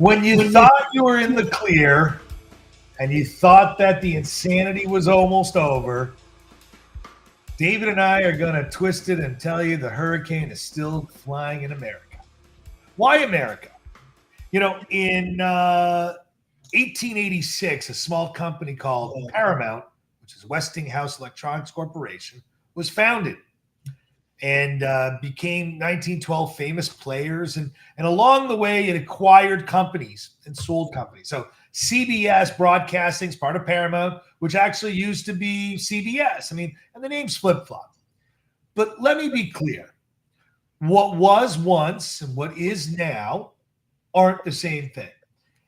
When you thought you were in the clear and you thought that the insanity was almost over, David and I are going to twist it and tell you the hurricane is still flying in America. Why America? You know, in 1886, a small company called Paramount, which is Westinghouse Electronics Corporation, was founded and became 1912 famous players. And along the way, it acquired companies and sold companies. So CBS Broadcasting is part of Paramount, which actually used to be CBS. I mean, and the name's flip-flopped. But let me be clear. What was once and what is now aren't the same thing.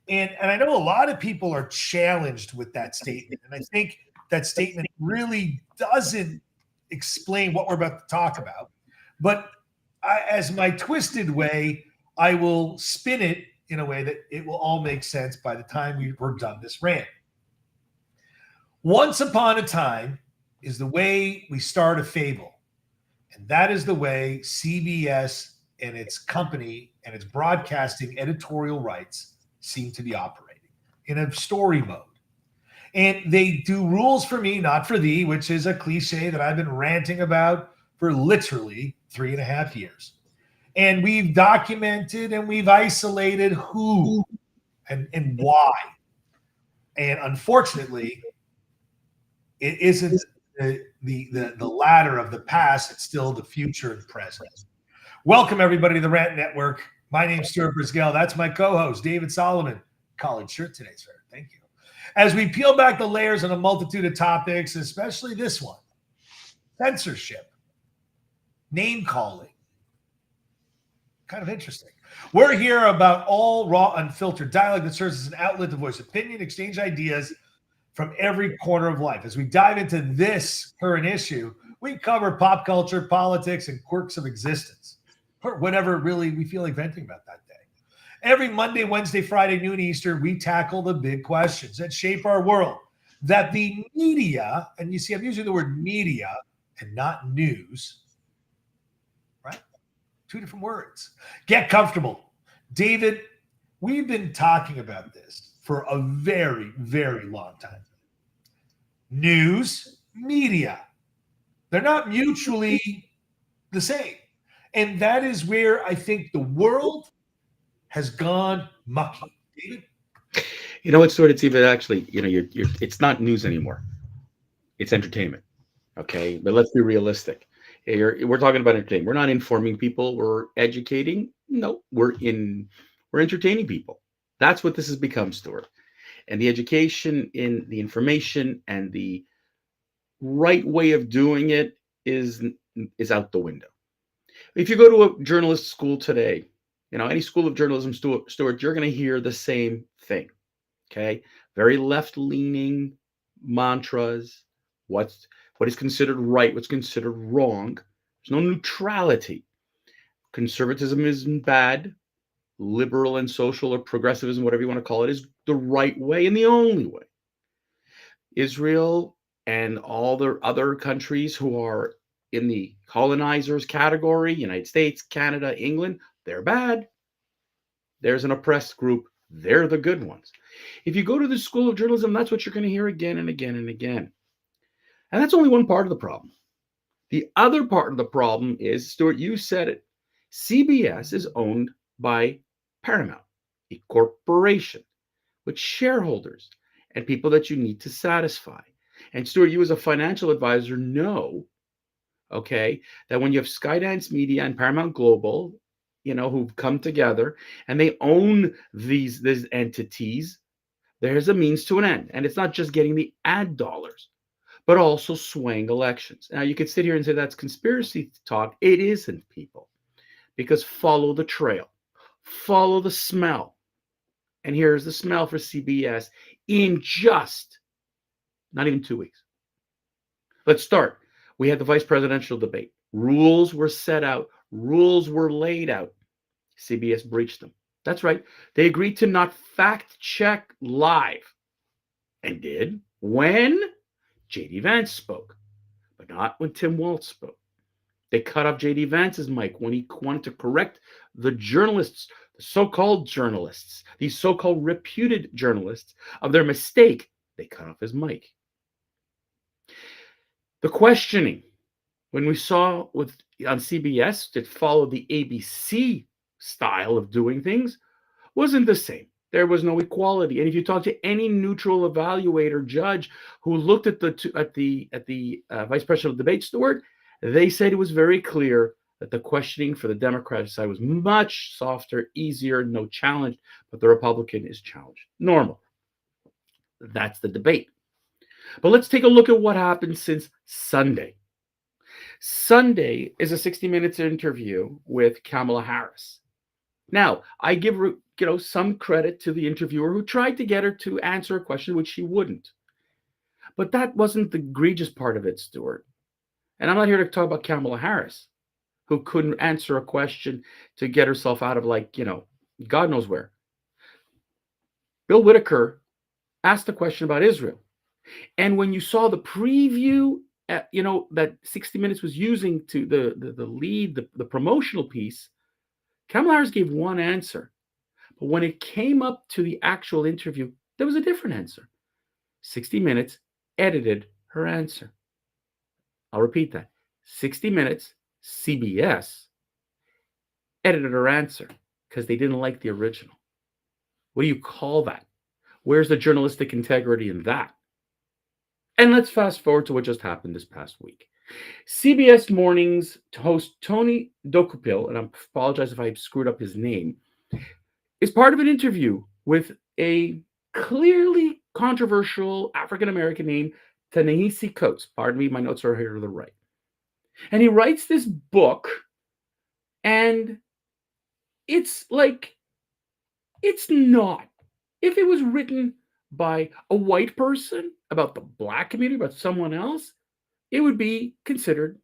And I know a lot of people are challenged with that statement. And I think that statement really doesn't explain what we're about to talk about. But as my twisted way, I will spin it in a way that it will all make sense by the time we're done this rant. Once upon a time is the way we start a fable. And that is the way CBS and its company and its broadcasting editorial rights seem to be operating in a story mode. And they do rules for me, not for thee, which is a cliche that I've been ranting about for literally 3.5 years. And we've documented and we've isolated who and why. And unfortunately, it isn't the latter of the past, it's still the future and present. Welcome, everybody, to the Rant Network. My name's Stuart Brisgell. That's my co-host, David Solomon. Collared shirt today, sir. Thank you. As we peel back the layers on a multitude of topics, especially this one, censorship, name-calling, kind of interesting. We're here about all raw, unfiltered dialogue that serves as an outlet to voice opinion, exchange ideas from every corner of life. As we dive into this current issue, we cover pop culture, politics, and quirks of existence, or whatever really we feel like venting about that day. Every Monday, Wednesday, Friday, noon Eastern, we tackle the big questions that shape our world, that the media, and you see I'm using the word media and not news, right? Two different words. Get comfortable. David, we've been talking about this for a very, very long time. News, media, they're not mutually the same. And that is where I think the world has gone mucky. David? You know what, Stuart? It's even actually, you're it's not news anymore. It's entertainment. Okay, but let's be realistic. We're talking about entertainment. We're not informing people. We're educating. No, we're entertaining people. That's what this has become, Stuart. And the education in the information and the right way of doing it is out the window. If you go to a journalist school today, any school of journalism, Stuart, you're going to hear the same thing. Okay, very left-leaning mantras. What is considered right? What's considered wrong? There's no neutrality. Conservatism isn't bad. Liberal and social or progressivism, whatever you want to call it, is the right way and the only way. Israel and all the other countries who are in the colonizers category, United States, Canada, England, they're bad. There's an oppressed group. They're the good ones. If you go to the School of Journalism, that's what you're going to hear again and again and again. And that's only one part of the problem. The other part of the problem is, Stuart, you said it, CBS is owned by Paramount, a corporation with shareholders and people that you need to satisfy. And Stuart, you as a financial advisor know, okay, that when you have Skydance Media and Paramount Global, who've come together and they own these entities, there's a means to an end. And it's not just getting the ad dollars, but also swaying elections. Now, you could sit here and say that's conspiracy talk. It isn't, people, because follow the trail, follow the smell. And here's the smell for CBS in just not even 2 weeks. Let's start. We had the vice presidential debate. Rules were set out. Rules were laid out. CBS breached them. That's right. They agreed to not fact check live. And did when J.D. Vance spoke, but not when Tim Walz spoke. They cut off J.D. Vance's mic when he wanted to correct the journalists, the so-called journalists, these so-called reputed journalists, of their mistake, they cut off his mic. The questioning, when we saw with on CBS, that followed the ABC style of doing things, wasn't the same. There was no equality. And if you talk to any neutral evaluator judge who looked at the vice presidential debate, Stewart, they said it was very clear that the questioning for the Democratic side was much softer, easier, no challenge, but the Republican is challenged. Normal. That's the debate. But let's take a look at what happened since Sunday. Sunday is a 60 Minutes interview with Kamala Harris. Now, I give some credit to the interviewer who tried to get her to answer a question which she wouldn't. But that wasn't the egregious part of it, Stuart. And I'm not here to talk about Kamala Harris, who couldn't answer a question to get herself out of, God knows where. Bill Whitaker asked a question about Israel. And when you saw the preview, that 60 Minutes was using to the lead, the promotional piece, Kamala Harris gave one answer. But when it came up to the actual interview, there was a different answer. 60 Minutes edited her answer. I'll repeat that. 60 Minutes, CBS, edited her answer because they didn't like the original. What do you call that? Where's the journalistic integrity in that? And let's fast forward to what just happened this past week. CBS Mornings host Tony Dokupil, and I apologize if I screwed up his name, is part of an interview with a clearly controversial African-American named Ta-Nehisi Coates. Pardon me, my notes are here to the right. And he writes this book, and it's not. If it was written by a white person about the Black community, about someone else, it would be considered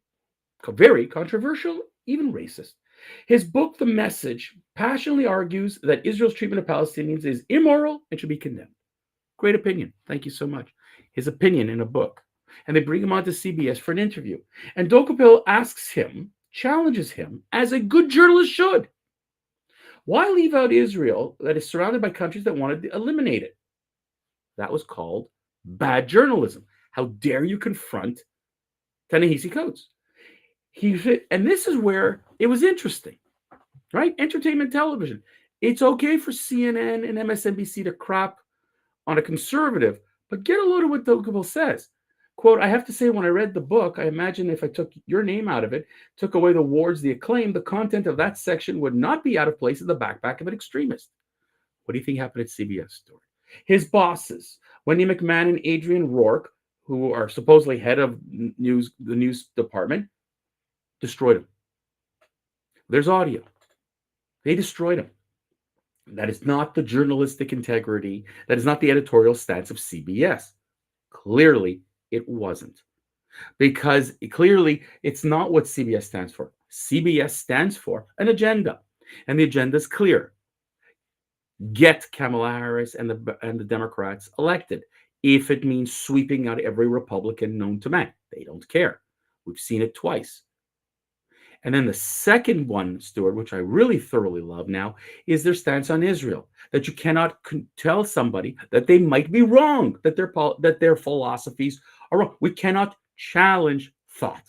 very controversial, even racist. His book, The Message, passionately argues that Israel's treatment of Palestinians is immoral and should be condemned. Great opinion. Thank you so much. His opinion in a book. And they bring him on to CBS for an interview. And Dokupil challenges him, as a good journalist should. Why leave out Israel that is surrounded by countries that wanted to eliminate it? That was called bad journalism. How dare you confront Ta-Nehisi Coates? And this is where it was interesting, right? Entertainment television. It's okay for CNN and MSNBC to crap on a conservative, but get a load of what Dokupil says. Quote, I have to say, when I read the book, I imagine if I took your name out of it, took away the awards, the acclaim, the content of that section would not be out of place in the backpack of an extremist. What do you think happened at CBS Story? His bosses, Wendy McMahon and Adrian Rourke, who are supposedly head of the news department, destroyed him. There's audio. They destroyed him. That is not the journalistic integrity. That is not the editorial stance of CBS. Clearly, it wasn't. Because clearly, it's not what CBS stands for. CBS stands for an agenda. And the agenda is clear. Get Kamala Harris and the Democrats elected. If it means sweeping out every Republican known to man. They don't care. We've seen it twice. And then the second one, Stuart, which I really thoroughly love now, is their stance on Israel. That you cannot tell somebody that they might be wrong, that their philosophies are wrong. We cannot challenge thought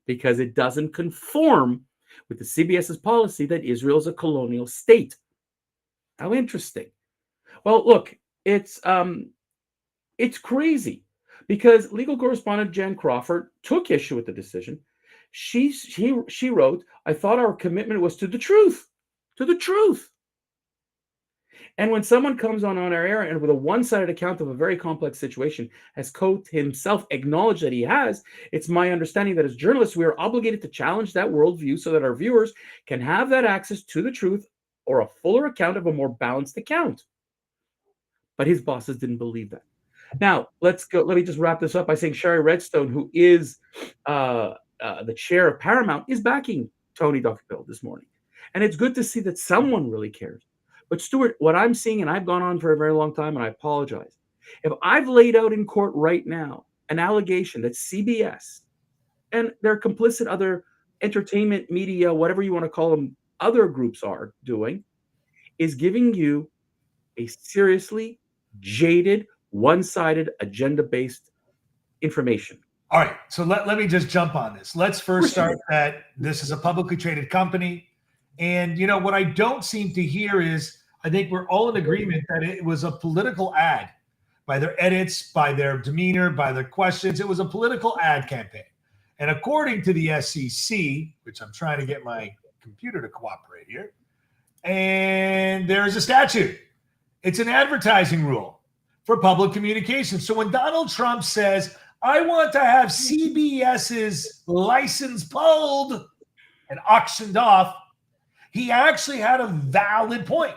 because it doesn't conform with the CBS's policy that Israel is a colonial state. How interesting. Well, look, it's crazy because legal correspondent Jan Crawford took issue with the decision. She wrote, I thought our commitment was to the truth. And when someone comes on our air and with a one-sided account of a very complex situation, as Coates himself acknowledged that he has, it's my understanding that as journalists, we are obligated to challenge that worldview so that our viewers can have that access to the truth or a fuller account of a more balanced account. But his bosses didn't believe that. Now, let's go. Let me just wrap this up by saying Sherry Redstone, who is the chair of Paramount, is backing Tony Dokupil this morning. And it's good to see that someone really cares. But Stuart, what I'm seeing, and I've gone on for a very long time, and I apologize. If I've laid out in court right now an allegation that CBS and their complicit other entertainment media, whatever you want to call them, other groups are doing, is giving you a seriously jaded, one-sided, agenda-based information. All right. So let me just jump on this. Let's first start that this is a publicly traded company. And, what I don't seem to hear is I think we're all in agreement that it was a political ad by their edits, by their demeanor, by their questions. It was a political ad campaign. And according to the SEC, which I'm trying to get my computer to cooperate here, and there is a statute. It's an advertising rule for public communications. So when Donald Trump says, I want to have CBS's license pulled and auctioned off, he actually had a valid point.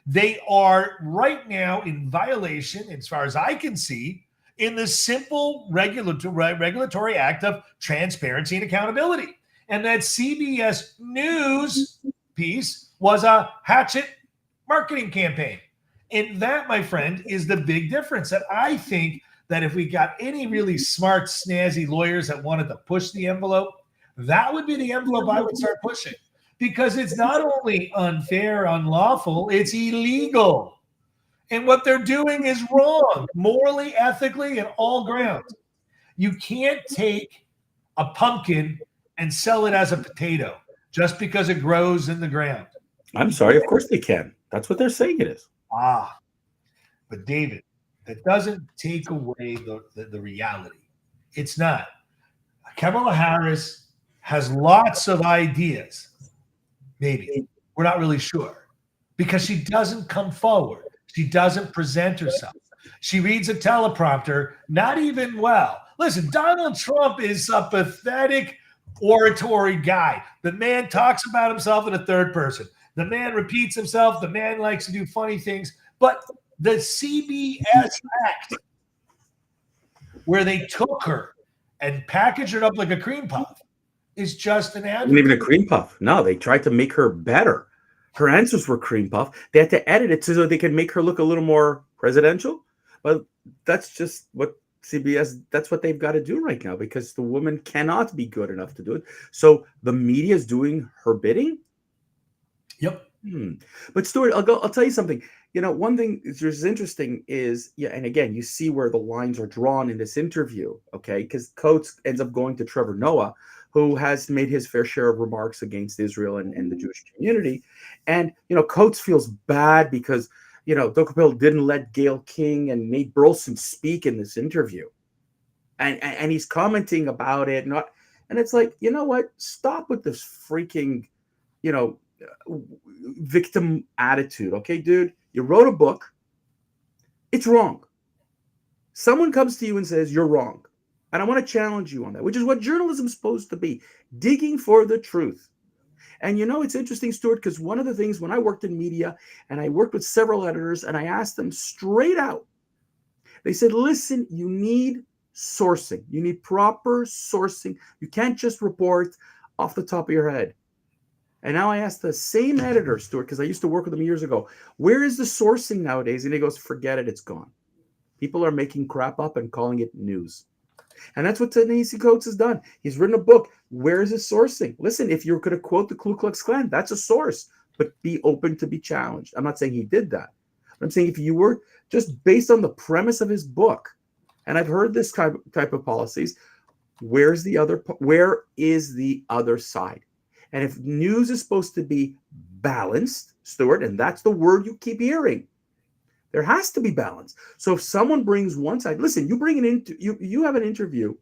They are right now in violation, as far as I can see, in the simple regulatory act of transparency and accountability. And that CBS News piece was a hatchet marketing campaign. And that, my friend, is the big difference. That I think that if we got any really smart, snazzy lawyers that wanted to push the envelope, that would be the envelope I would start pushing. Because it's not only unfair, unlawful, it's illegal. And what they're doing is wrong, morally, ethically, and all grounds. You can't take a pumpkin and sell it as a potato just because it grows in the ground. I'm sorry, of course they can. That's what they're saying it is. But David, that doesn't take away the reality. It's not. Kamala Harris has lots of ideas. Maybe. We're not really sure. Because she doesn't come forward. She doesn't present herself. She reads a teleprompter, not even well. Listen, Donald Trump is a pathetic oratory guy. The man talks about himself in a third person. The man repeats himself. The man likes to do funny things. But the CBS Act, where they took her and packaged her up like a cream puff, is just an ad. Not even a cream puff. No, they tried to make her better. Her answers were cream puff. They had to edit it so they could make her look a little more presidential. But that's just what CBS, that's what they've got to do right now, because the woman cannot be good enough to do it. So the media is doing her bidding. Yep. But Stuart, I'll tell you something. One thing that's interesting is, and again, you see where the lines are drawn in this interview, okay? Because Coates ends up going to Trevor Noah, who has made his fair share of remarks against Israel and the Jewish community. And, Coates feels bad because, Dokapil didn't let Gayle King and Nate Burleson speak in this interview. And he's commenting about it. And it's like, you know what? Stop with this freaking, victim attitude. Okay, dude, you wrote a book. It's wrong. Someone comes to you and says, you're wrong. And I want to challenge you on that, which is what journalism is supposed to be, digging for the truth. And it's interesting, Stuart, because one of the things when I worked in media and I worked with several editors and I asked them straight out, they said, listen, you need sourcing. You need proper sourcing. You can't just report off the top of your head. And now I asked the same editor, Stuart, because I used to work with him years ago, where is the sourcing nowadays? And he goes, forget it, it's gone. People are making crap up and calling it news. And that's what Ta-Nehisi Coates has done. He's written a book. Where is his sourcing? Listen, if you're going to quote the Ku Klux Klan, that's a source, but be open to be challenged. I'm not saying he did that. I'm saying if you were just based on the premise of his book, and I've heard this type of policies, where is the other side? And if news is supposed to be balanced, Stuart, and that's the word you keep hearing, there has to be balance. So if someone brings one side, listen, you have an interview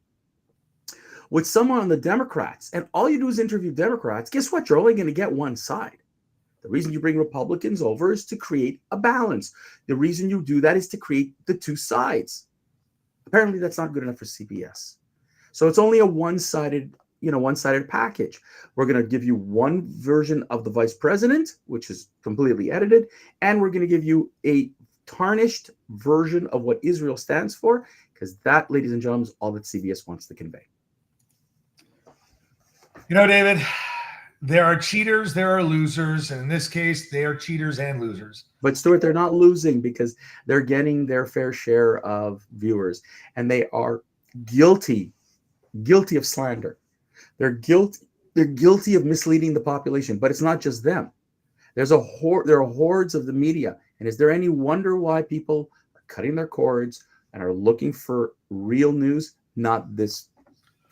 with someone on the Democrats, and all you do is interview Democrats, guess what? You're only going to get one side. The reason you bring Republicans over is to create a balance. The reason you do that is to create the two sides. Apparently that's not good enough for CBS. So it's only a one-sided package. We're going to give you one version of the vice president, which is completely edited, and we're going to give you a tarnished version of what Israel stands for, because that, ladies and gentlemen, is all that CBS wants to convey. David, there are cheaters, there are losers, and in this case, they are cheaters and losers. But Stuart, they're not losing because they're getting their fair share of viewers, and they are guilty of slander. They're guilty of misleading the population, but it's not just them. There are hordes of the media. And is there any wonder why people are cutting their cords and are looking for real news, not this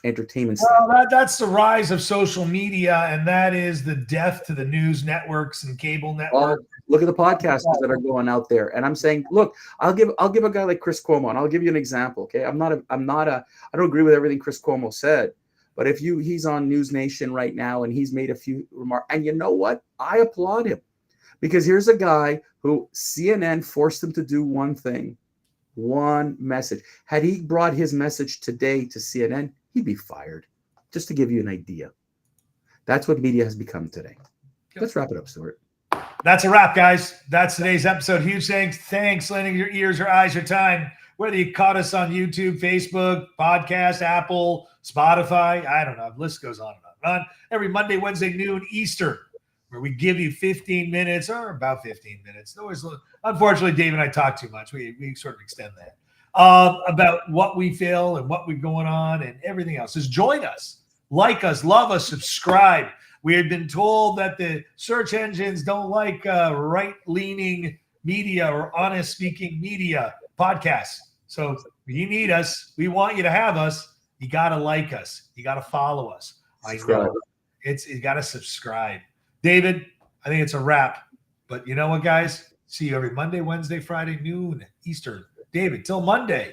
entertainment stuff? Well, that's the rise of social media, and that is the death to the news networks and cable networks. Look at the podcasters that are going out there, and I'm saying, look, I'll give a guy like Chris Cuomo, and I'll give you an example. Okay, I don't agree with everything Chris Cuomo said, but he's on News Nation right now, and he's made a few remarks, and you know what? I applaud him, because here's a guy who CNN forced him to do one thing, one message. Had he brought his message today to CNN, he'd be fired. Just to give you an idea. That's what media has become today. Let's wrap it up, Stuart. That's a wrap, guys. That's today's episode. Huge thanks lending your ears, your eyes, your time. Whether you caught us on YouTube, Facebook, podcast, Apple, Spotify, I don't know. The list goes on and on and on. Every Monday, Wednesday, noon Eastern, where we give you 15 minutes or about 15 minutes. Unfortunately, Dave and I talk too much. We sort of extend that. About what we feel and what we're going on and everything else. Just join us, like us, love us, subscribe. We had been told that the search engines don't like right-leaning media or honest-speaking media podcasts. So you need us. We want you to have us. You got to like us. You got to follow us. Subscribe. I know you got to subscribe. David, I think it's a wrap. But you know what, guys? See you every Monday, Wednesday, Friday, noon Eastern. David, till Monday.